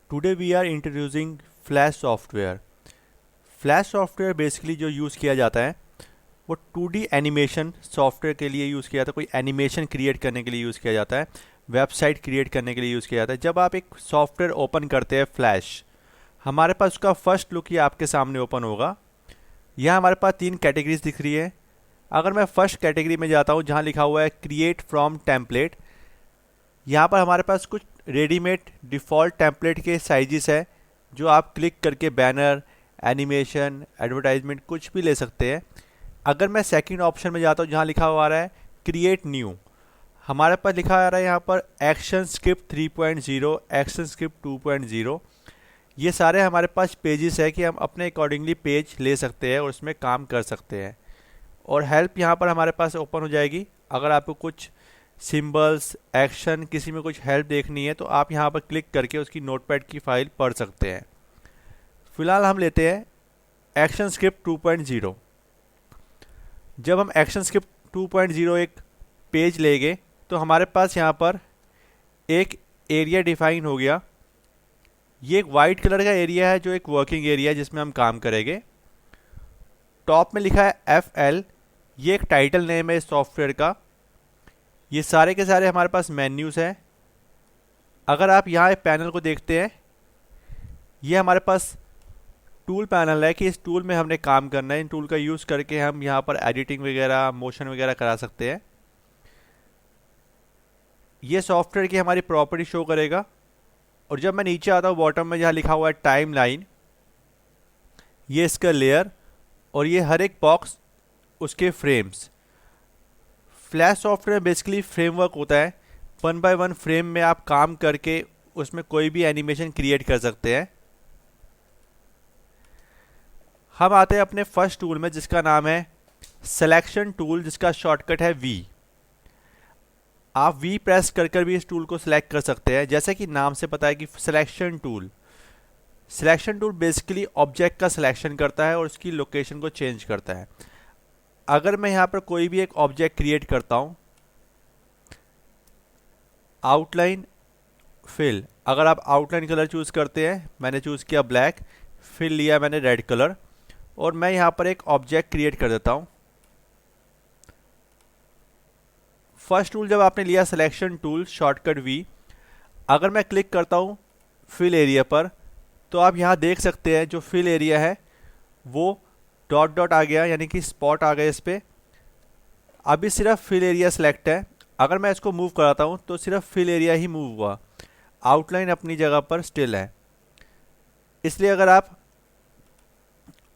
Today we are introducing flash software. Flash software basically जो use किया जाता है वो 2D एनिमेशन सॉफ्टवेयर के लिए यूज़ किया जाता है। कोई एनिमेशन क्रिएट करने के लिए यूज़ किया जाता है, वेबसाइट क्रिएट करने के लिए यूज़ किया जाता है। जब आप एक सॉफ्टवेयर ओपन करते हैं फ्लैश, हमारे पास उसका फर्स्ट लुक ही आपके सामने ओपन होगा। यहाँ हमारे पास 3 कैटेगरीज दिख रही है। अगर मैं फर्स्ट कैटेगरी में जाता हूँ जहाँ लिखा हुआ है क्रिएट फ्रॉम टेम्पलेट, यहाँ पर हमारे पास कुछ रेडीमेड डिफ़ॉल्ट टेम्पलेट के साइजेस है जो आप क्लिक करके बैनर, एनिमेशन, एडवर्टाइजमेंट कुछ भी ले सकते हैं। अगर मैं सेकंड ऑप्शन में जाता हूँ जहाँ लिखा हुआ आ रहा है क्रिएट न्यू, हमारे पास लिखा आ रहा है यहाँ पर एक्शन स्क्रिप्ट 3.0, एक्शन स्क्रिप्ट 2.0। ये सारे हमारे पास पेजेस है कि हम अपने अकॉर्डिंगली पेज ले सकते हैं और उसमें काम कर सकते हैं। और हेल्प यहाँ पर हमारे पास ओपन हो जाएगी। अगर आपको कुछ सिंबल्स, एक्शन, किसी में कुछ हेल्प देखनी है तो आप यहाँ पर क्लिक करके उसकी नोटपैड की फाइल पढ़ सकते हैं। फिलहाल हम लेते हैं एक्शन स्क्रिप्ट 2.0। जब हम एक्शन स्क्रिप्ट 2.0 एक पेज लेंगे तो हमारे पास यहाँ पर एक एरिया डिफाइन हो गया। ये एक वाइट कलर का एरिया है जो एक वर्किंग एरिया है जिसमें हम काम करेंगे। टॉप में लिखा है FL, ये एक टाइटल नेम है इस सॉफ्टवेयर का। ये सारे के सारे हमारे पास मेन्यूज़ हैं। अगर आप यहाँ एक पैनल को देखते हैं, ये हमारे पास टूल पैनल है कि इस टूल में हमने काम करना है। इन टूल का यूज़ करके हम यहाँ पर एडिटिंग वगैरह, मोशन वगैरह करा सकते हैं। ये सॉफ्टवेयर की हमारी प्रॉपर्टी शो करेगा। और जब मैं नीचे आता हूँ बॉटम में जहाँ लिखा हुआ है टाइम लाइन, ये इसका लेयर और ये हर एक बॉक्स उसके frames. Flash software basically framework होता है। 1 बाय 1 फ्रेम में आप काम करके उसमें कोई भी एनिमेशन क्रिएट कर सकते हैं। हम आते हैं अपने फर्स्ट टूल में जिसका नाम है सिलेक्शन टूल, जिसका शॉर्टकट है V। आप V प्रेस कर भी इस टूल को सिलेक्ट कर सकते हैं। जैसे कि नाम से पता है कि सिलेक्शन टूल बेसिकली ऑब्जेक्ट का सिलेक्शन करता है और उसकी लोकेशन को चेंज करता है। अगर मैं यहाँ पर कोई भी एक ऑब्जेक्ट क्रिएट करता हूँ, आउटलाइन, फिल, अगर आप आउटलाइन कलर चूज़ करते हैं, मैंने चूज़ किया ब्लैक, फिल लिया मैंने रेड कलर, और मैं यहाँ पर एक ऑब्जेक्ट क्रिएट कर देता हूँ। फर्स्ट टूल जब आपने लिया सिलेक्शन टूल शॉर्टकट V, अगर मैं क्लिक करता हूँ फिल एरिया पर तो आप यहाँ देख सकते हैं जो फिल एरिया है वो डॉट डॉट आ गया, यानी कि स्पॉट आ गए इस पर। अभी सिर्फ फिल एरिया सेलेक्ट है। अगर मैं इसको मूव कराता हूँ तो सिर्फ फिल एरिया ही मूव हुआ, आउटलाइन अपनी जगह पर स्टिल है। इसलिए अगर आप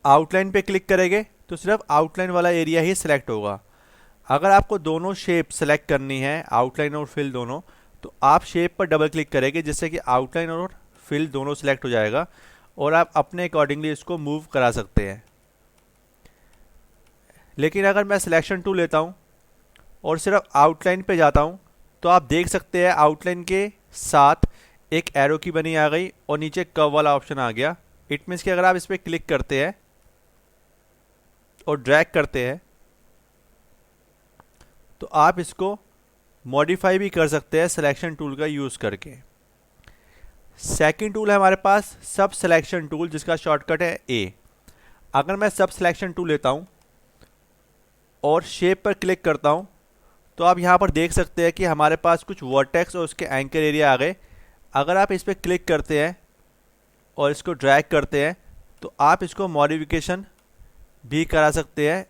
आउटलाइन पे क्लिक करेंगे तो सिर्फ आउटलाइन वाला एरिया ही सिलेक्ट होगा। अगर आपको दोनों शेप सेलेक्ट करनी है, आउटलाइन और फिल दोनों, तो आप शेप पर डबल क्लिक करेंगे जिससे कि आउटलाइन और फिल दोनों सिलेक्ट हो जाएगा और आप अपने अकॉर्डिंगली इसको मूव करा सकते हैं। लेकिन अगर मैं सिलेक्शन टूल लेता हूँ और सिर्फ आउटलाइन पे जाता हूँ तो आप देख सकते हैं आउटलाइन के साथ एक एरो की बनी आ गई और नीचे कर्व वाला ऑप्शन आ गया। इट मीन्स कि अगर आप इस पर क्लिक करते हैं और ड्रैग करते हैं तो आप इसको मॉडिफाई भी कर सकते हैं सिलेक्शन टूल का यूज़ करके। सेकंड टूल है हमारे पास सब सिलेक्शन टूल, जिसका शॉर्टकट है A। अगर मैं सब सिलेक्शन टूल लेता हूँ और शेप पर क्लिक करता हूँ तो आप यहाँ पर देख सकते हैं कि हमारे पास कुछ वर्टेक्स और उसके एंकर एरिया आ गए। अगर आप इस पर क्लिक करते हैं और इसको ड्रैग करते हैं तो आप इसको मॉडिफिकेशन भी करा सकते हैं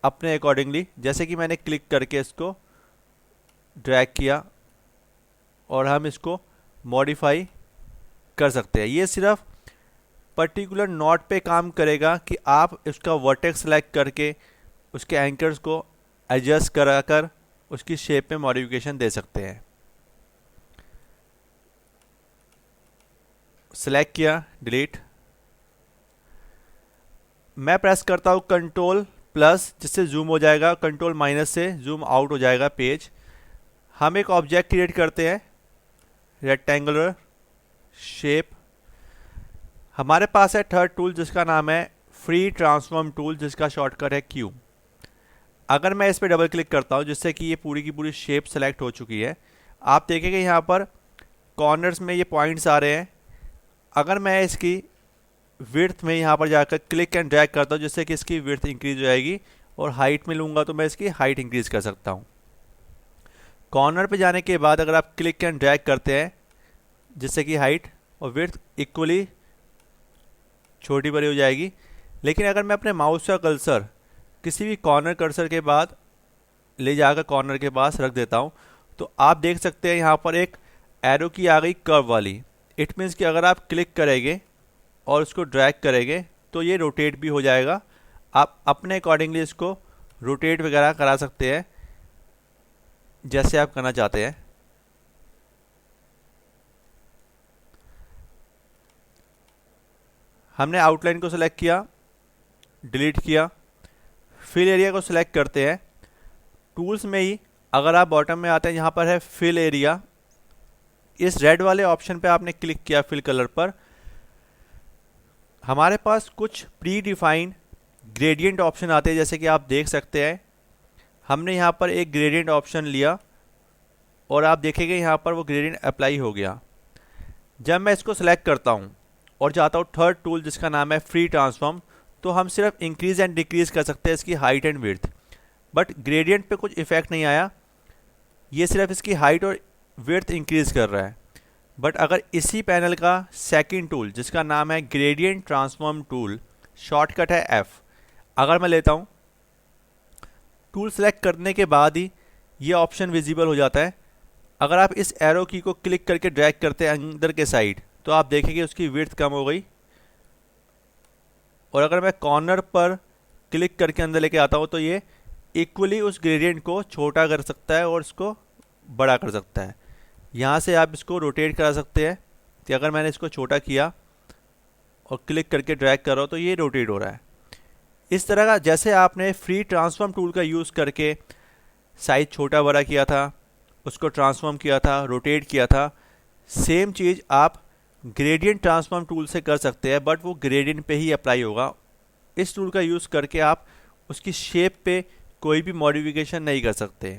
अपने अकॉर्डिंगली। जैसे कि मैंने क्लिक करके इसको ड्रैग किया और हम इसको मॉडिफाई कर सकते हैं। ये सिर्फ पर्टिकुलर नोट पे काम करेगा कि आप इसका वर्टेक्स सेलेक्ट करके उसके एंकर्स को एडजस्ट कराकर उसकी शेप में मॉडिफिकेशन दे सकते हैं। सेलेक्ट किया, डिलीट। मैं प्रेस करता हूँ कंट्रोल+ जिससे जूम हो जाएगा, कंट्रोल- से जूम आउट हो जाएगा पेज। हम एक ऑब्जेक्ट क्रिएट करते हैं, रेक्टेंगुलर शेप। हमारे पास है थर्ड टूल जिसका नाम है फ्री ट्रांसफॉर्म टूल, जिसका शॉर्टकट है Q। अगर मैं इस पर डबल क्लिक करता हूँ जिससे कि ये पूरी की पूरी शेप सेलेक्ट हो चुकी है, आप देखेंगे यहाँ पर कॉर्नर्स में ये पॉइंट्स आ रहे हैं। अगर मैं इसकी विड्थ में यहाँ पर जाकर क्लिक एंड ड्रैग करता हूँ जिससे कि इसकी विड्थ इंक्रीज हो जाएगी, और हाइट में लूँगा तो मैं इसकी हाइट इंक्रीज कर सकता हूँ। कॉर्नर पे जाने के बाद अगर आप क्लिक एंड ड्रैग करते हैं जिससे कि हाइट और विड्थ इक्वली छोटी बड़ी हो जाएगी। लेकिन अगर मैं अपने माउस का कर्सर किसी भी कॉर्नर कर्सर के बाद ले जाकर कॉर्नर के पास रख देता हूँ तो आप देख सकते हैं यहाँ पर एक एरो की आ गई कर्व वाली। इट मीन्स कि अगर आप क्लिक करेंगे और उसको ड्रैग करेंगे तो ये रोटेट भी हो जाएगा। आप अपने अकॉर्डिंगली इसको रोटेट वगैरह करा सकते हैं जैसे आप करना चाहते हैं। हमने आउटलाइन को सिलेक्ट किया, डिलीट किया, फिल एरिया को सिलेक्ट करते हैं। टूल्स में ही अगर आप बॉटम में आते हैं यहाँ पर है फिल एरिया, इस रेड वाले ऑप्शन पे आपने क्लिक किया फिल कलर पर, हमारे पास कुछ प्री डिफाइंड ग्रेडियंट ऑप्शन आते हैं जैसे कि आप देख सकते हैं। हमने यहाँ पर एक ग्रेडियंट ऑप्शन लिया और आप देखेंगे यहाँ पर वो ग्रेडियंट अप्लाई हो गया। जब मैं इसको सिलेक्ट करता हूँ और जाता हूँ थर्ड टूल जिसका नाम है फ्री ट्रांसफॉर्म, तो हम सिर्फ इंक्रीज एंड डिक्रीज कर सकते हैं इसकी height and width, but gradient पे कुछ इफेक्ट नहीं आया, ये सिर्फ इसकी हाइट और विड्थ इंक्रीज कर रहा है। बट अगर इसी पैनल का सेकंड टूल जिसका नाम है ग्रेडियंट ट्रांसफॉर्म टूल, शॉर्टकट है F, अगर मैं लेता हूँ, टूल सेलेक्ट करने के बाद ही ये ऑप्शन विजिबल हो जाता है। अगर आप इस एरो की को क्लिक करके ड्रैग करते हैं अंदर के साइड तो आप देखेंगे उसकी विड्थ कम हो गई, और अगर मैं कॉर्नर पर क्लिक करके अंदर लेके आता हूँ तो ये इक्वली उस ग्रेडियंट को छोटा कर सकता है और इसको बड़ा कर सकता है। यहाँ से आप इसको रोटेट करा सकते हैं कि अगर मैंने इसको छोटा किया और क्लिक करके ड्रैग कर रहा हूँ तो ये रोटेट हो रहा है। इस तरह का जैसे आपने फ्री ट्रांसफॉर्म टूल का यूज़ करके साइज छोटा बड़ा किया था, उसको ट्रांसफॉर्म किया था, रोटेट किया था, सेम चीज़ आप ग्रेडियंट ट्रांसफॉर्म टूल से कर सकते हैं, बट वो ग्रेडियंट पे ही अप्लाई होगा। इस टूल का यूज़ करके आप उसकी शेप पे कोई भी मॉडिफिकेशन नहीं कर सकते।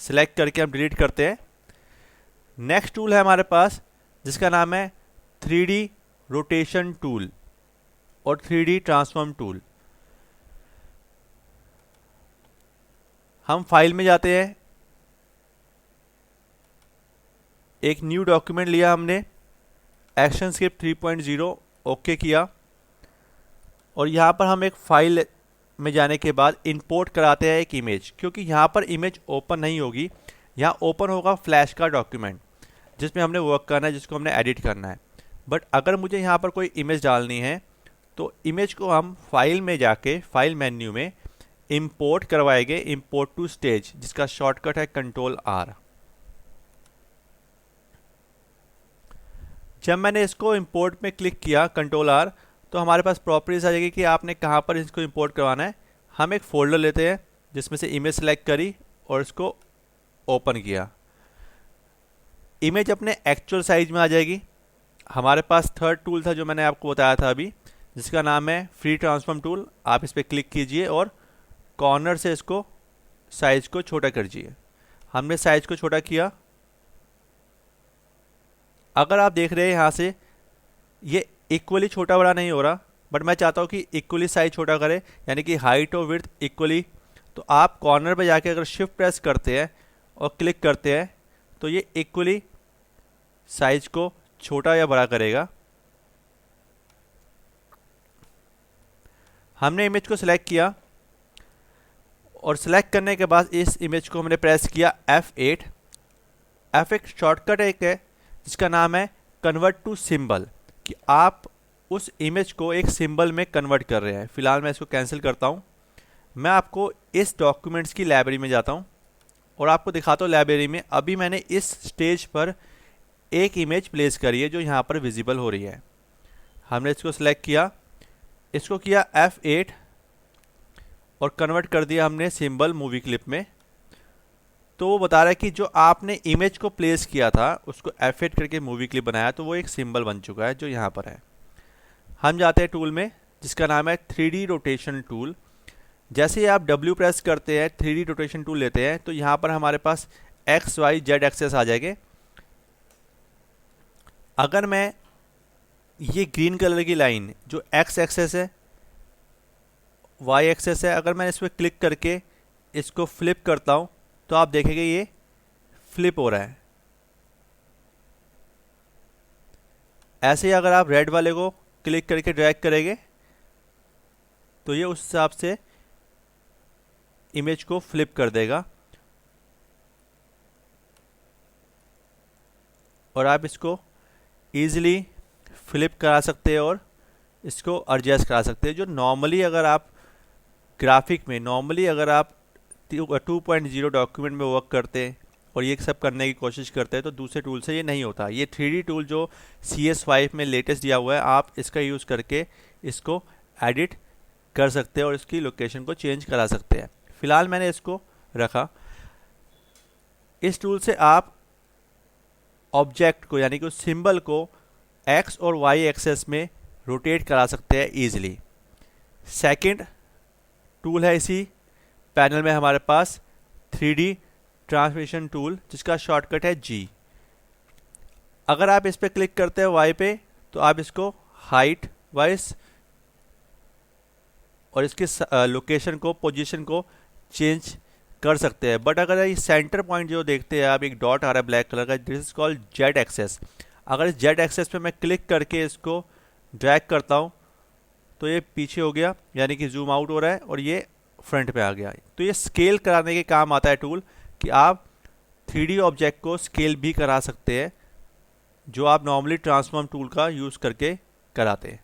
सिलेक्ट करके हम डिलीट करते हैं। नेक्स्ट टूल है हमारे पास जिसका नाम है 3D रोटेशन टूल और 3D ट्रांसफॉर्म टूल। हम फाइल में जाते हैं, एक न्यू डॉक्यूमेंट लिया हमने, एक्शन स्क्रिप्ट 3.0 ओके किया, और यहाँ पर हम एक फाइल में जाने के बाद इंपोर्ट कराते हैं एक इमेज, क्योंकि यहाँ पर इमेज ओपन नहीं होगी, यहाँ ओपन होगा फ्लैश का डॉक्यूमेंट जिसमें हमने वर्क करना है, जिसको हमने एडिट करना है। बट अगर मुझे यहाँ पर कोई इमेज डालनी है तो इमेज को हम फाइल में जाके फाइल मेन्यू में इंपोर्ट करवाएंगे, इंपोर्ट टू स्टेज, जिसका शॉर्टकट है Ctrl+R। जब मैंने इसको इंपोर्ट में क्लिक किया Ctrl+R तो हमारे पास प्रॉपर्टीज आ जाएगी कि आपने कहाँ पर इसको इंपोर्ट करवाना है। हम एक फोल्डर लेते हैं जिसमें से इमेज सेलेक्ट करी और इसको ओपन किया, इमेज अपने एक्चुअल साइज में आ जाएगी। हमारे पास थर्ड टूल था जो मैंने आपको बताया था अभी, जिसका नाम है फ्री ट्रांसफॉर्म टूल। आप इस पर क्लिक कीजिए और कॉर्नर से इसको साइज को छोटा कीजिए। हमने साइज को छोटा किया। अगर आप देख रहे हैं यहाँ से ये इक्वली छोटा बड़ा नहीं हो रहा, बट मैं चाहता हूँ कि इक्वली साइज छोटा करे, यानी कि हाइट और विड्थ इक्वली। तो आप कॉर्नर पे जाके अगर शिफ्ट प्रेस करते हैं और क्लिक करते हैं तो ये इक्वली साइज को छोटा या बड़ा करेगा। हमने इमेज को सिलेक्ट किया और सिलेक्ट करने के बाद इस इमेज को हमने प्रेस किया F8। F8 शॉर्टकट एक है जिसका नाम है कन्वर्ट टू सिंबल, कि आप उस इमेज को एक सिंबल में कन्वर्ट कर रहे हैं। फिलहाल मैं इसको कैंसिल करता हूँ। मैं आपको इस डॉक्यूमेंट्स की लाइब्रेरी में जाता हूँ और आपको दिखाता हूँ लाइब्रेरी में अभी मैंने इस स्टेज पर एक इमेज प्लेस करी है जो यहाँ पर विजिबल हो रही है। हमने इसको सिलेक्ट किया, इसको किया F8 और कन्वर्ट कर दिया हमने सिंबल मूवी क्लिप में। तो वो बता रहा है कि जो आपने इमेज को प्लेस किया था उसको F8 करके मूवी क्लिप बनाया तो वो एक सिंबल बन चुका है जो यहाँ पर है। हम जाते हैं टूल में जिसका नाम है 3D रोटेशन टूल। जैसे ही आप W प्रेस करते हैं 3D रोटेशन टूल लेते हैं तो यहाँ पर हमारे पास X Y Z एक्सेस आ जाएंगे। अगर मैं ये ग्रीन कलर की लाइन जो एक्स एक्सेस है, वाई एक्सेस है, अगर मैं इस पर क्लिक करके इसको फ्लिप करता हूँ तो आप देखेंगे ये फ्लिप हो रहा है। ऐसे ही अगर आप रेड वाले को क्लिक करके ड्रैग करेंगे तो ये उस हिसाब से इमेज को फ्लिप कर देगा और आप इसको ईजिली फ्लिप करा सकते हैं और इसको एडजस्ट करा सकते हैं। जो नॉर्मली अगर आप ग्राफिक में अगर आप 2.0 डॉक्यूमेंट में वर्क करते हैं और ये सब करने की कोशिश करते हैं तो दूसरे टूल से ये नहीं होता। ये 3D टूल जो CS5 में लेटेस्ट दिया हुआ है, आप इसका यूज़ करके इसको एडिट कर सकते हैं और इसकी लोकेशन को चेंज करा सकते हैं। फ़िलहाल मैंने इसको रखा। इस टूल से आप ऑब्जेक्ट को यानी कि उस सिंबल को एक्स और वाई एक्सेस में रोटेट करा सकते हैं ईजिली। सेकंड टूल है इसी पैनल में हमारे पास 3D ट्रांसफॉर्मेशन टूल, जिसका शॉर्टकट है G। अगर आप इस पर क्लिक करते हैं वाई पे तो आप इसको हाइट वाइज और इसकी लोकेशन को, पोजीशन को चेंज कर सकते हैं। बट अगर ये सेंटर पॉइंट जो देखते हैं आप, एक डॉट आ रहा है ब्लैक कलर का, this is called Z axis. अगर इस जेड एक्सेस पे मैं क्लिक करके इसको ड्रैग करता हूँ तो ये पीछे हो गया, यानी कि जूम आउट हो रहा है और ये फ्रंट पे आ गया। तो ये स्केल कराने के काम आता है टूल, कि आप 3D ऑब्जेक्ट को स्केल भी करा सकते हैं, जो आप नॉर्मली ट्रांसफॉर्म टूल का यूज़ करके कराते हैं।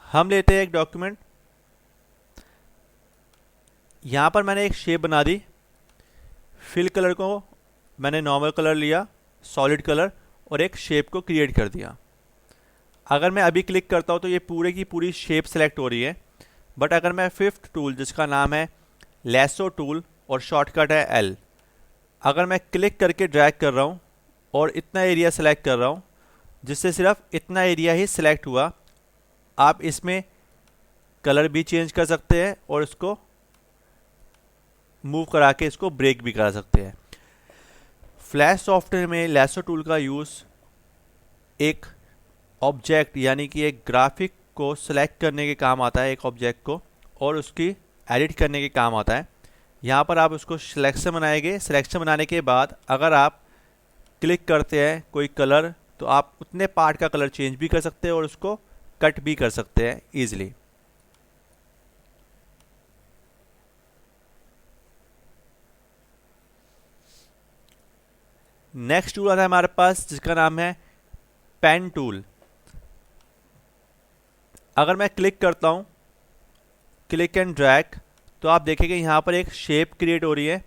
हम लेते हैं एक डॉक्यूमेंट, यहाँ पर मैंने एक शेप बना दी। फिल कलर को मैंने नॉर्मल कलर लिया, सॉलिड कलर, और एक शेप को क्रिएट कर दिया। अगर मैं अभी क्लिक करता हूँ तो ये पूरे की पूरी शेप सेलेक्ट हो रही है। बट अगर मैं फिफ्थ टूल, जिसका नाम है लैसो टूल और शॉर्टकट है L, अगर मैं क्लिक करके ड्रैग कर रहा हूँ और इतना एरिया सेलेक्ट कर रहा हूँ, जिससे सिर्फ इतना एरिया ही सिलेक्ट हुआ, आप इसमें कलर भी चेंज कर सकते हैं और इसको मूव करा के इसको ब्रेक भी करा सकते हैं। फ्लैश सॉफ्टवेयर में लैसो टूल का यूज़ एक ऑब्जेक्ट यानी कि एक ग्राफिक को सिलेक्ट करने के काम आता है, एक ऑब्जेक्ट को, और उसकी एडिट करने के काम आता है। यहाँ पर आप उसको सिलेक्शन बनाएंगे। सिलेक्शन बनाने के बाद अगर आप क्लिक करते हैं कोई कलर, तो आप उतने पार्ट का कलर चेंज भी कर सकते हैं और उसको कट भी कर सकते हैं ईजिली। नेक्स्ट टूल आता है हमारे पास, जिसका नाम है पेन टूल। अगर मैं क्लिक करता हूँ, क्लिक एंड ड्रैग, तो आप देखेंगे यहाँ पर एक शेप क्रिएट हो रही है।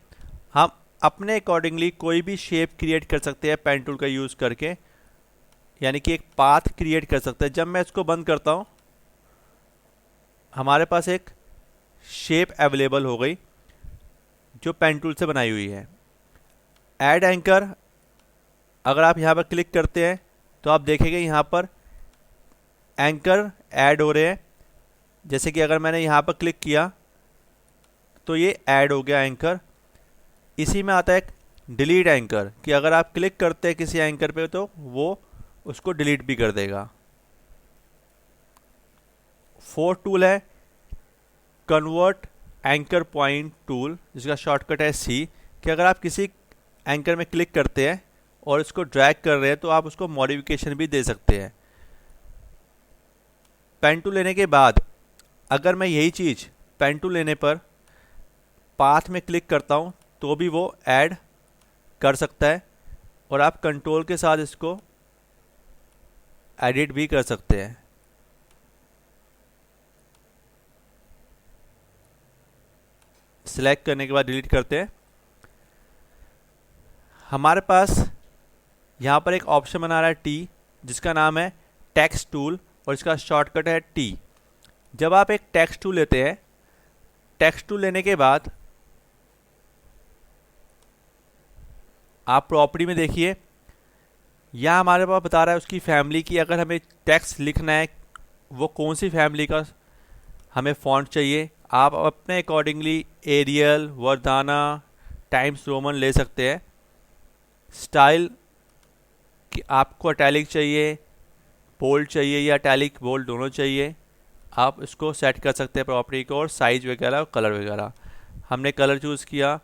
हम अपने अकॉर्डिंगली कोई भी शेप क्रिएट कर सकते हैं पेन टूल का यूज़ करके, यानी कि एक पाथ क्रिएट कर सकते हैं। जब मैं इसको बंद करता हूँ, हमारे पास एक शेप अवेलेबल हो गई जो पेन टूल से बनाई हुई है। ऐड एंकर, अगर आप यहाँ पर क्लिक करते हैं तो आप देखेंगे यहाँ पर एंकर ऐड हो रहे हैं। जैसे कि अगर मैंने यहाँ पर क्लिक किया तो ये ऐड हो गया एंकर। इसी में आता है एक डिलीट एंकर, कि अगर आप क्लिक करते हैं किसी एंकर पे तो वो उसको डिलीट भी कर देगा। फोर्थ टूल है कन्वर्ट एंकर पॉइंट टूल, जिसका शॉर्टकट है C, कि अगर आप किसी एंकर में क्लिक करते हैं और इसको ड्रैग कर रहे हैं तो आप उसको मॉडिफिकेशन भी दे सकते हैं। पेन टूल लेने के बाद अगर मैं यही चीज़ पेन टूल लेने पर पाथ में क्लिक करता हूँ तो भी वो ऐड कर सकता है, और आप कंट्रोल के साथ इसको एडिट भी कर सकते हैं। सिलेक्ट करने के बाद डिलीट करते हैं। हमारे पास यहाँ पर एक ऑप्शन बना रहा है T, जिसका नाम है टेक्स्ट टूल और इसका शॉर्टकट है T। जब आप एक टेक्स्ट टूल लेते हैं, टेक्स्ट टूल लेने के बाद आप प्रॉपर्टी में देखिए, यहाँ हमारे पास बता रहा है उसकी फैमिली की। अगर हमें टेक्स्ट लिखना है वो कौन सी फैमिली का हमें फ़ॉन्ट चाहिए, आप अपने अकॉर्डिंगली एरियल, वर्धाना, टाइम्स रोमन ले सकते हैं। स्टाइल कि आपको अटैलिक चाहिए, बोल्ड चाहिए या अटैलिक बोल्ड दोनों चाहिए, आप इसको सेट कर सकते हैं प्रॉपर्टी को, और साइज वगैरह और कलर वगैरह। हमने कलर चूज़ किया,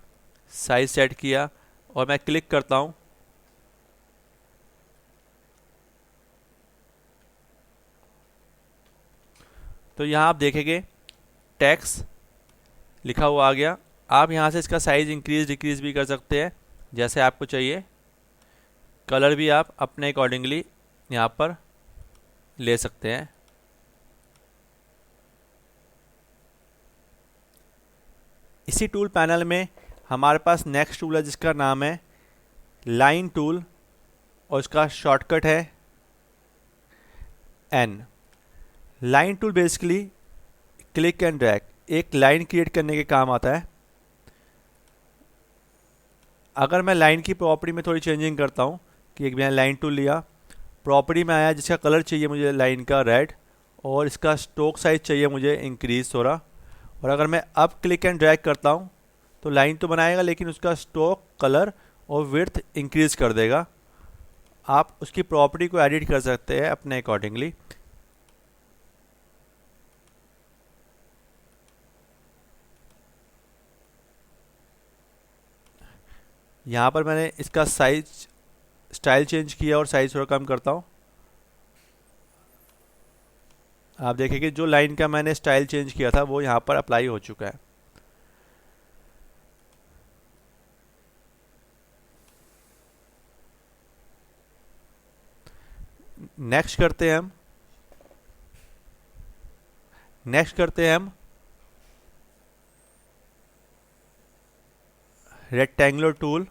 साइज सेट किया, और मैं क्लिक करता हूँ तो यहाँ आप देखेंगे टेक्स्ट लिखा हुआ आ गया। आप यहाँ से इसका साइज़ इंक्रीज डिक्रीज भी कर सकते हैं जैसे आपको चाहिए। कलर भी आप अपने अकॉर्डिंगली यहाँ पर ले सकते हैं। इसी टूल पैनल में हमारे पास नेक्स्ट टूल है जिसका नाम है लाइन टूल, और इसका शॉर्टकट है N. Line tool basically click and drag, एक लाइन क्रिएट करने के काम आता है। अगर मैं लाइन की प्रॉपर्टी में थोड़ी चेंजिंग करता हूँ कि एक मैंने लाइन टूल लिया, प्रॉपर्टी में आया जिसका कलर चाहिए मुझे लाइन का रेड, और इसका स्ट्रोक साइज चाहिए मुझे इंक्रीज थोड़ा, और अगर मैं अब क्लिक एंड ड्रैग करता हूँ तो लाइन तो बनाएगा लेकिन उसका स्ट्रोक, कलर और विड्थ इंक्रीज कर देगा। आप उसकी प्रॉपर्टी को एडिट कर सकते हैं अपने अकॉर्डिंगली। यहाँ पर मैंने इसका साइज स्टाइल चेंज किया और साइज थोड़ा कम करता हूँ। आप देखेंगे जो लाइन का मैंने स्टाइल चेंज किया था वो यहाँ पर अप्लाई हो चुका है। नेक्स्ट करते हैं हम रेक्टेंगुलर टूल।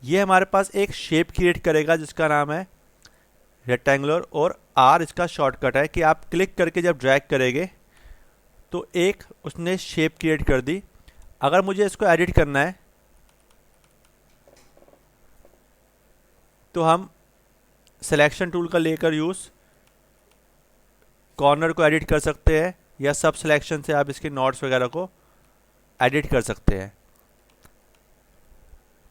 ये हमारे पास एक शेप क्रिएट करेगा जिसका नाम है रेक्टेंगुलर, और आर इसका शॉर्टकट है कि आप क्लिक करके जब ड्रैग करेंगे तो एक उसने शेप क्रिएट कर दी। अगर मुझे इसको एडिट करना है तो हम सिलेक्शन टूल का लेकर यूज़ कॉर्नर को एडिट कर सकते हैं, या सब सिलेक्शन से आप इसके नोट्स वगैरह को एडिट कर सकते हैं।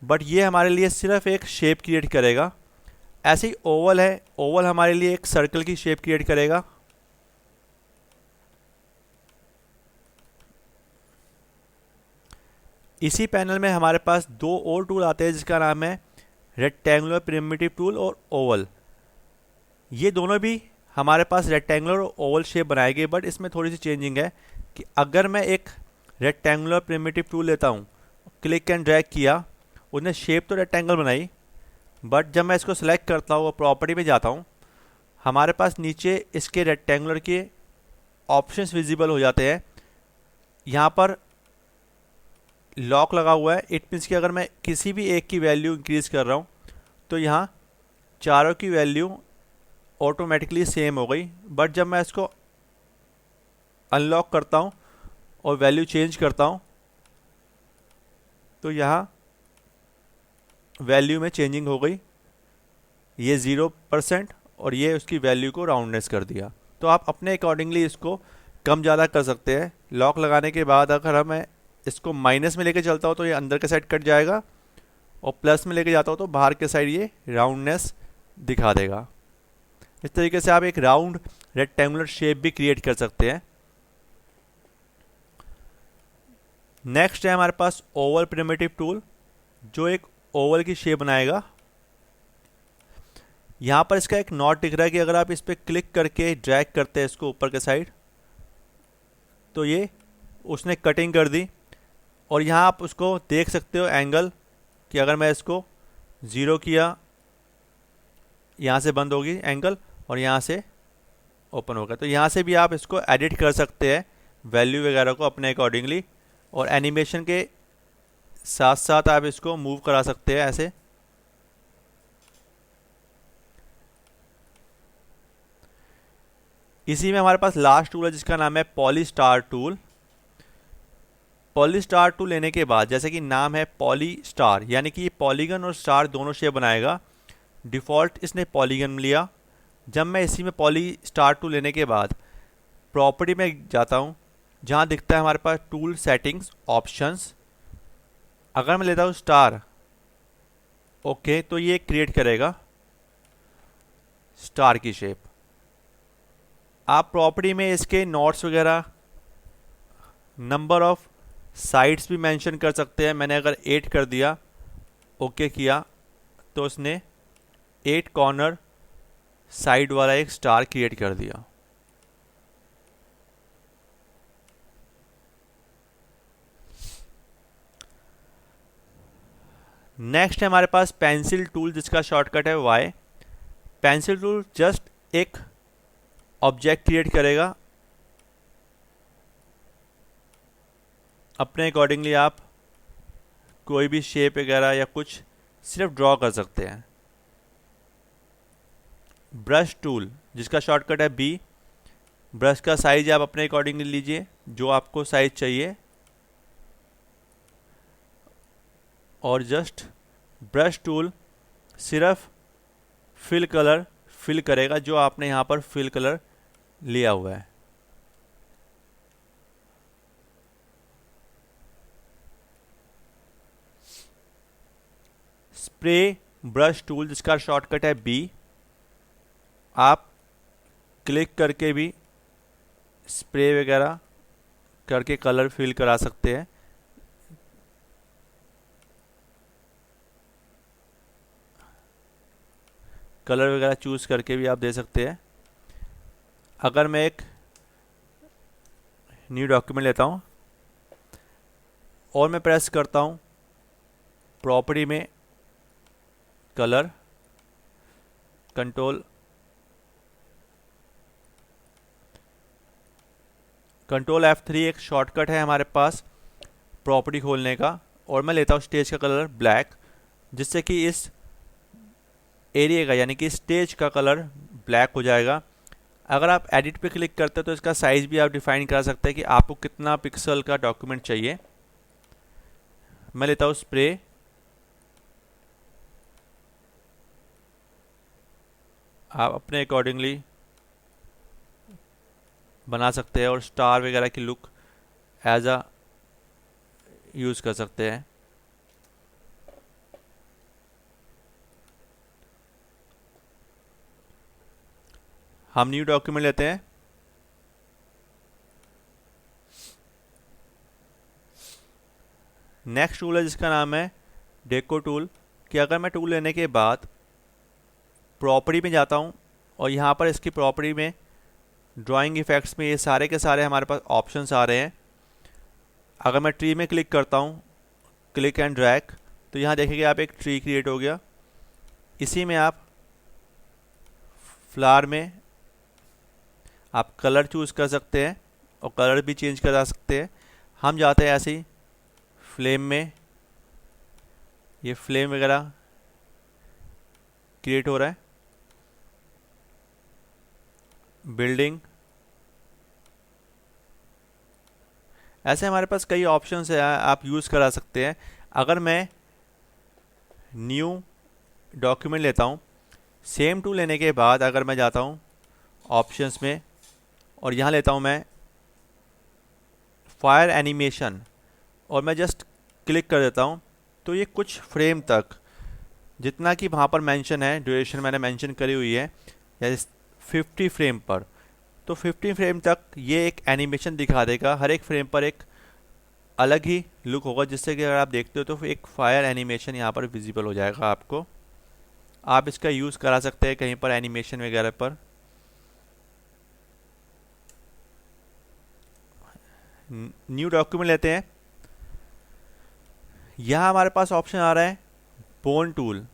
बट ये हमारे लिए सिर्फ एक शेप क्रिएट करेगा। ऐसे ही ओवल है, ओवल हमारे लिए एक सर्कल की शेप क्रिएट करेगा। इसी पैनल में हमारे पास दो और टूल आते हैं जिसका नाम है रेक्टेंगुलर प्रिमिटिव टूल और ओवल। ये दोनों भी हमारे पास रेक्टेंगुलर और ओवल शेप बनाएंगे, बट इसमें थोड़ी सी चेंजिंग है कि अगर मैं एक रेक्टेंगुलर प्रिमिटिव टूल लेता हूँ, क्लिक एंड ड्रैग किया, उसने शेप तो रेक्टेंगल बनाई, बट जब मैं इसको सिलेक्ट करता हूँ और प्रॉपर्टी में जाता हूँ, हमारे पास नीचे इसके रेक्टेंगुलर के ऑप्शंस विजिबल हो जाते हैं। यहाँ पर लॉक लगा हुआ है, इट मीन्स कि अगर मैं किसी भी एक की वैल्यू इंक्रीज़ कर रहा हूँ तो यहाँ चारों की वैल्यू ऑटोमेटिकली सेम हो गई। बट जब मैं इसको अनलॉक करता हूँ और वैल्यू चेंज करता हूँ तो यहाँ वैल्यू में चेंजिंग हो गई, ये 0% और ये उसकी वैल्यू को राउंडनेस कर दिया। तो आप अपने अकॉर्डिंगली इसको कम ज़्यादा कर सकते हैं। लॉक लगाने के बाद अगर मैं इसको माइनस में लेके चलता हूँ तो ये अंदर के साइड कट जाएगा, और प्लस में लेके जाता हूँ तो बाहर के साइड ये राउंडनेस दिखा देगा। इस तरीके से आप एक राउंड रेक्टेंगुलर शेप भी क्रिएट कर सकते हैं। नेक्स्ट है हमारे पास ओवल प्रिमिटिव टूल, जो एक ओवल की शेप बनाएगा। यहाँ पर इसका एक नॉट दिख रहा है कि अगर आप इस पर क्लिक करके ड्रैग करते हैं इसको ऊपर के साइड तो ये उसने कटिंग कर दी। और यहाँ आप उसको देख सकते हो एंगल कि अगर मैं इसको 0 किया, यहाँ से बंद होगी एंगल और यहाँ से ओपन होगा। तो यहाँ से भी आप इसको एडिट कर सकते हैं वैल्यू वगैरह को अपने अकॉर्डिंगली, और एनिमेशन के साथ साथ आप इसको मूव करा सकते हैं ऐसे। इसी में हमारे पास लास्ट टूल है जिसका नाम है poly star tool. Poly star tool लेने के बाद, जैसे कि नाम है पॉली स्टार, यानी कि पॉलीगन और स्टार दोनों शेप बनाएगा। डिफ़ॉल्ट इसने पॉलीगन लिया। जब मैं इसी में पॉली स्टार टूल लेने के बाद प्रॉपर्टी में जाता हूँ, जहाँ दिखता है हमारे पास टूल सेटिंग्स ऑप्शंस। अगर मैं लेता हूँ स्टार, ओके, तो ये क्रिएट करेगा स्टार की शेप। आप प्रॉपर्टी में इसके नोट्स वगैरह, नंबर ऑफ साइड्स भी मेंशन कर सकते हैं। मैंने अगर 8 कर दिया, ओके किया, तो उसने 8 कॉर्नर साइड वाला एक स्टार क्रिएट कर दिया। नेक्स्ट है हमारे पास पेंसिल टूल, जिसका शॉर्टकट है वाई। पेंसिल टूल जस्ट एक ऑब्जेक्ट क्रिएट करेगा, अपने अकॉर्डिंगली आप कोई भी शेप वगैरह या कुछ सिर्फ ड्रॉ कर सकते हैं। ब्रश टूल, जिसका शॉर्टकट है बी। ब्रश का साइज आप अपने अकॉर्डिंगली लीजिए, जो आपको साइज चाहिए, और जस्ट ब्रश टूल सिर्फ फिल कलर फिल करेगा जो आपने यहाँ पर फिल कलर लिया हुआ है। स्प्रे ब्रश टूल, जिसका शॉर्टकट है बी। आप क्लिक करके भी स्प्रे वगैरह करके कलर फिल करा सकते हैं। कलर वगैरह चूज़ करके भी आप दे सकते हैं। अगर मैं एक न्यू डॉक्यूमेंट लेता हूँ और मैं प्रेस करता हूँ प्रॉपर्टी में कलर, कंट्रोल F3 एक शॉर्टकट है हमारे पास प्रॉपर्टी खोलने का, और मैं लेता हूँ स्टेज का कलर ब्लैक, जिससे कि इस एरिया का यानी कि स्टेज का कलर ब्लैक हो जाएगा। अगर आप एडिट पे क्लिक करते हैं तो इसका साइज़ भी आप डिफाइन कर सकते हैं कि आपको कितना पिक्सल का डॉक्यूमेंट चाहिए। मैं लेता हूँ स्प्रे, आप अपने अकॉर्डिंगली बना सकते हैं, और स्टार वगैरह की लुक एज अ यूज़ कर सकते हैं। हम न्यू डॉक्यूमेंट लेते हैं, नेक्स्ट टूल है जिसका नाम है डेको टूल। कि अगर मैं टूल लेने के बाद प्रॉपर्टी में जाता हूँ और यहाँ पर इसकी प्रॉपर्टी में ड्राइंग इफेक्ट्स में ये सारे के सारे हमारे पास ऑप्शंस आ रहे हैं। अगर मैं ट्री में क्लिक करता हूँ, क्लिक एंड ड्रैग, तो यहाँ देखेंगे आप एक ट्री क्रिएट हो गया। इसी में आप फ्लावर में आप कलर चूज़ कर सकते हैं और कलर भी चेंज करा सकते हैं। हम जाते हैं ऐसे ही फ्लेम में, ये फ्लेम वगैरह क्रिएट हो रहा है। बिल्डिंग, ऐसे हमारे पास कई ऑप्शंस है, आप यूज़ करा सकते हैं। अगर मैं न्यू डॉक्यूमेंट लेता हूँ, सेम टूल लेने के बाद अगर मैं जाता हूँ ऑप्शंस में और यहाँ लेता हूँ मैं फायर एनिमेशन, और मैं जस्ट क्लिक कर देता हूँ, तो ये कुछ फ्रेम तक, जितना कि वहाँ पर मेंशन है, ड्यूरेशन मैंने मेंशन करी हुई है या 50 फ्रेम पर, तो 50 फ्रेम तक ये एक एनिमेशन दिखा देगा। हर एक फ्रेम पर एक अलग ही लुक होगा, जिससे कि अगर आप देखते हो तो एक फायर एनिमेशन यहाँ पर विजिबल हो जाएगा आपको। आप इसका यूज़ करा सकते हैं कहीं पर एनिमेशन वगैरह पर। न्यू डॉक्यूमेंट लेते हैं, यहाँ हमारे पास ऑप्शन आ रहा है बोन टूल।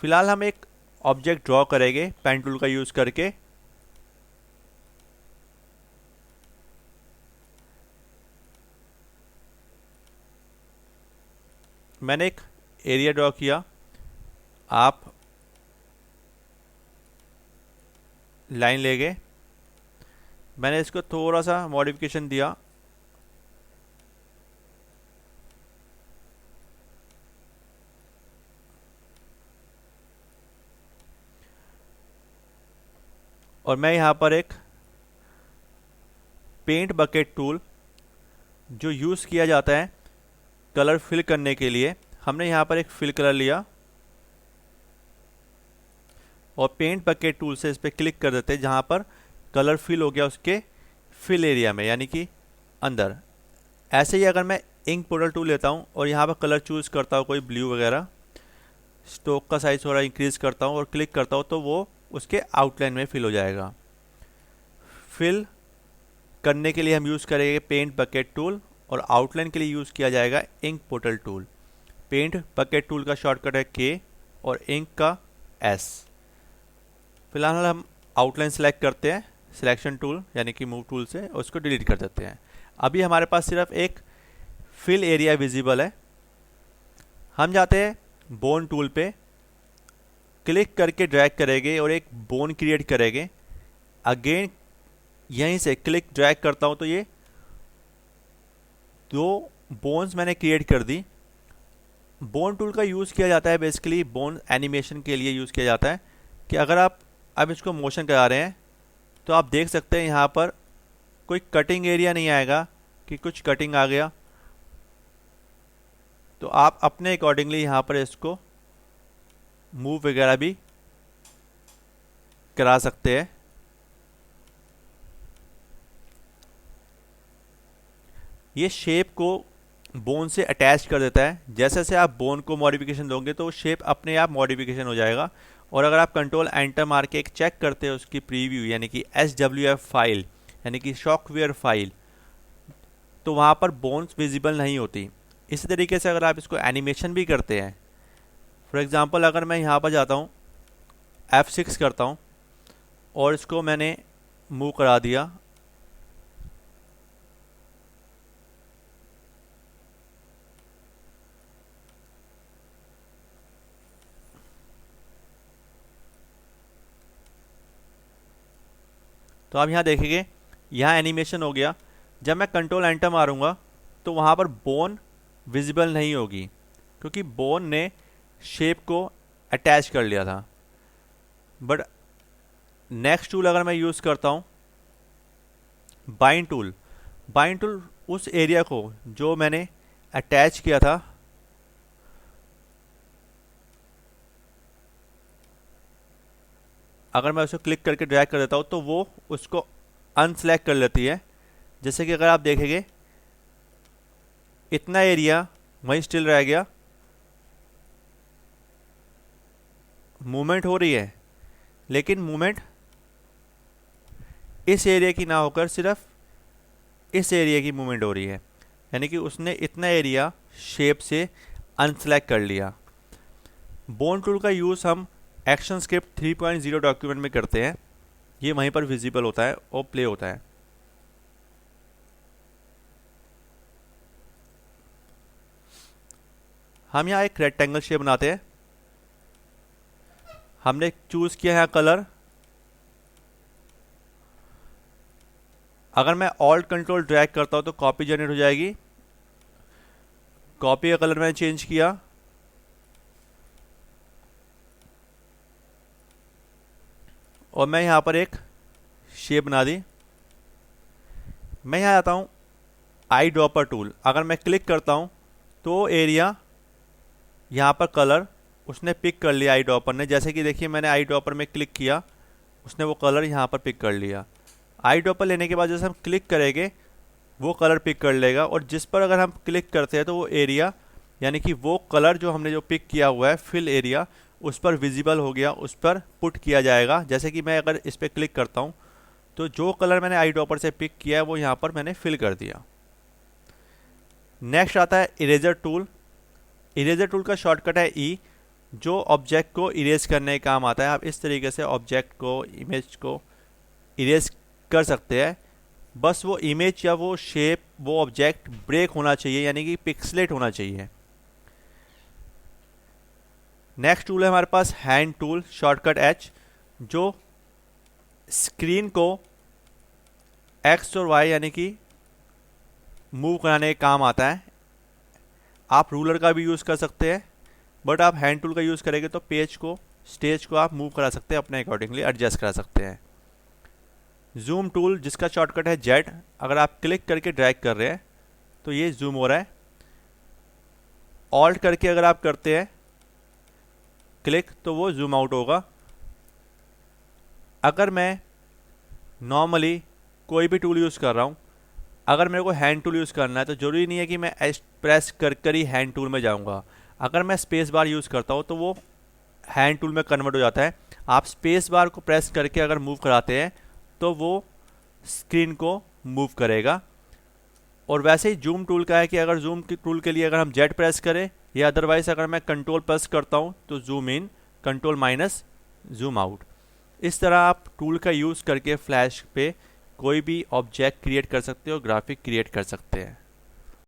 फिलहाल हम एक ऑब्जेक्ट ड्रॉ करेंगे पेन टूल का यूज़ करके। मैंने एक एरिया ड्रॉ किया, आप लाइन ले गए, मैंने इसको थोड़ा सा मॉडिफिकेशन दिया, और मैं यहाँ पर एक पेंट बकेट टूल जो यूज़ किया जाता है कलर फिल करने के लिए, हमने यहाँ पर एक फिल कलर लिया और पेंट बकेट टूल से इस पर क्लिक कर देते हैं जहाँ पर कलर फिल हो गया उसके फिल एरिया में, यानी कि अंदर। ऐसे ही अगर मैं इंक पाउडर टूल लेता हूँ और यहाँ पर कलर चूज़ करता हूँ कोई ब्लू वगैरह, स्ट्रोक का साइज थोड़ा इंक्रीज़ करता हूँ और क्लिक करता हूँ तो वो उसके आउटलाइन में फिल हो जाएगा। फिल करने के लिए हम यूज़ करेंगे पेंट बकेट टूल और आउटलाइन के लिए यूज़ किया जाएगा ink bottle tool. Paint bucket tool का शॉर्टकट है के और इंक का एस। फिलहाल हम आउटलाइन सेलेक्ट करते हैं सिलेक्शन टूल यानी कि मूव टूल से, और उसको डिलीट कर देते हैं। अभी हमारे पास सिर्फ एक फिल एरिया विजिबल है। हम जाते हैं बोन टूल पे, क्लिक करके ड्रैग करेंगे और एक बोन क्रिएट करेंगे। अगेन यहीं से क्लिक ड्रैग करता हूँ तो ये दो बोन्स मैंने क्रिएट कर दी। बोन टूल का यूज़ किया जाता है बेसिकली बोन एनिमेशन के लिए यूज़ किया जाता है कि अगर आप अब इसको मोशन करा रहे हैं तो आप देख सकते हैं यहाँ पर कोई कटिंग एरिया नहीं आएगा कि कुछ कटिंग आ गया, तो आप अपने अकॉर्डिंगली यहाँ पर इसको मूव वगैरह भी करा सकते हैं। ये शेप को बोन से अटैच कर देता है। जैसे जैसे आप बोन को मॉडिफिकेशन दोगे तो शेप अपने आप मॉडिफिकेशन हो जाएगा। और अगर आप कंट्रोल एंटर मार के एक चेक करते हैं उसकी प्रीव्यू यानी कि SWF फाइल यानी कि सॉफ्टवेयर फाइल, तो वहाँ पर बोन्स विजिबल नहीं होती। इसी तरीके से अगर आप इसको एनिमेशन भी करते हैं, फॉर एग्जांपल अगर मैं यहाँ पर जाता हूँ F6 करता हूँ और इसको मैंने मूव करा दिया, तो आप यहाँ देखेंगे यहाँ एनिमेशन हो गया। जब मैं कंट्रोल एंटर मारूंगा तो वहाँ पर बोन विजिबल नहीं होगी क्योंकि बोन ने शेप को अटैच कर लिया था। बट नेक्स्ट टूल अगर मैं यूज़ करता हूँ बाइंड टूल, बाइंड टूल उस एरिया को जो मैंने अटैच किया था अगर मैं उसको क्लिक करके ड्रैग कर देता हूँ तो वो उसको अनसेलेक्ट कर लेती है। जैसे कि अगर आप देखेंगे इतना एरिया वहीं स्टिल रह गया, मूवमेंट हो रही है लेकिन मूवमेंट इस एरिया की ना होकर सिर्फ इस एरिया की मूवमेंट हो रही है, यानी कि उसने इतना एरिया शेप से अनसेलेक्ट कर लिया। बोन टूल का यूज़ हम एक्शन स्क्रिप्ट 3.0 डॉक्यूमेंट में करते हैं। ये वहीं पर विजिबल होता है और प्ले होता है। हम यहाँ एक रेक्टेंगल शेप बनाते हैं। हमने चूज़ किया है कलर। अगर मैं ऑल्ट कंट्रोल ड्रैग करता हूँ तो कॉपी जनरेट हो जाएगी। कॉपी का कलर मैंने चेंज किया, और मैं यहाँ पर एक शेप बना दी। मैं यहाँ आता हूँ आई ड्रॉपर टूल। अगर मैं क्लिक करता हूँ तो एरिया यहाँ पर कलर उसने पिक कर लिया आई ड्रॉपर ने। जैसे कि देखिए मैंने आई ड्रॉपर में क्लिक किया, उसने वो कलर यहाँ पर पिक कर लिया। आई ड्रॉपर लेने के बाद जैसे हम क्लिक करेंगे वो कलर पिक कर लेगा, और जिस पर अगर हम क्लिक करते हैं तो वो एरिया यानी कि वो कलर जो हमने जो पिक किया हुआ है फिल एरिया उस पर विजिबल हो गया, उस पर पुट किया जाएगा। जैसे कि मैं अगर इस पर क्लिक करता हूँ तो जो कलर मैंने आई ड्रॉपर से पिक किया है वो यहाँ पर मैंने फिल कर दिया। नेक्स्ट आता है इरेजर टूल। इरेजर टूल का शॉर्टकट है ई, जो ऑब्जेक्ट को इरेज करने का काम आता है। आप इस तरीके से ऑब्जेक्ट को इमेज को इरेज कर सकते हैं। बस वो इमेज या वो शेप वो ऑब्जेक्ट ब्रेक होना चाहिए यानी कि पिक्सलेट होना चाहिए। नेक्स्ट टूल है हमारे पास हैंड टूल, शॉर्टकट एच, जो स्क्रीन को एक्स और वाई यानी कि मूव कराने का काम आता है। आप रूलर का भी यूज़ कर सकते हैं, बट आप हैंड टूल का यूज़ करेंगे तो पेज को स्टेज को आप मूव करा सकते हैं, अपने अकॉर्डिंगली एडजस्ट करा सकते हैं। जूम टूल जिसका शॉर्टकट है जेड, अगर आप क्लिक करके ड्रैग कर रहे हैं तो ये जूम हो रहा है। ऑल्ट करके अगर आप करते हैं क्लिक तो वो जूम आउट होगा। अगर मैं नॉर्मली कोई भी टूल यूज़ कर रहा हूँ, अगर मेरे को हैंड टूल यूज़ करना है तो ज़रूरी नहीं है कि मैं प्रेस कर कर ही हैंड टूल में जाऊँगा। अगर मैं स्पेस बार यूज़ करता हूँ तो वो हैंड टूल में कन्वर्ट हो जाता है। आप स्पेस बार को प्रेस करके अगर मूव कराते हैं तो वो स्क्रीन को मूव करेगा। और वैसे ही जूम टूल का है कि अगर जूम टूल के लिए अगर हम जेड प्रेस करें या अदरवाइज अगर मैं कंट्रोल प्रेस करता हूँ तो zoom in, control minus zoom out. इस तरह आप टूल का यूज़ करके फ्लैश पे कोई भी ऑब्जेक्ट क्रिएट कर सकते हो, ग्राफिक क्रिएट कर सकते हैं।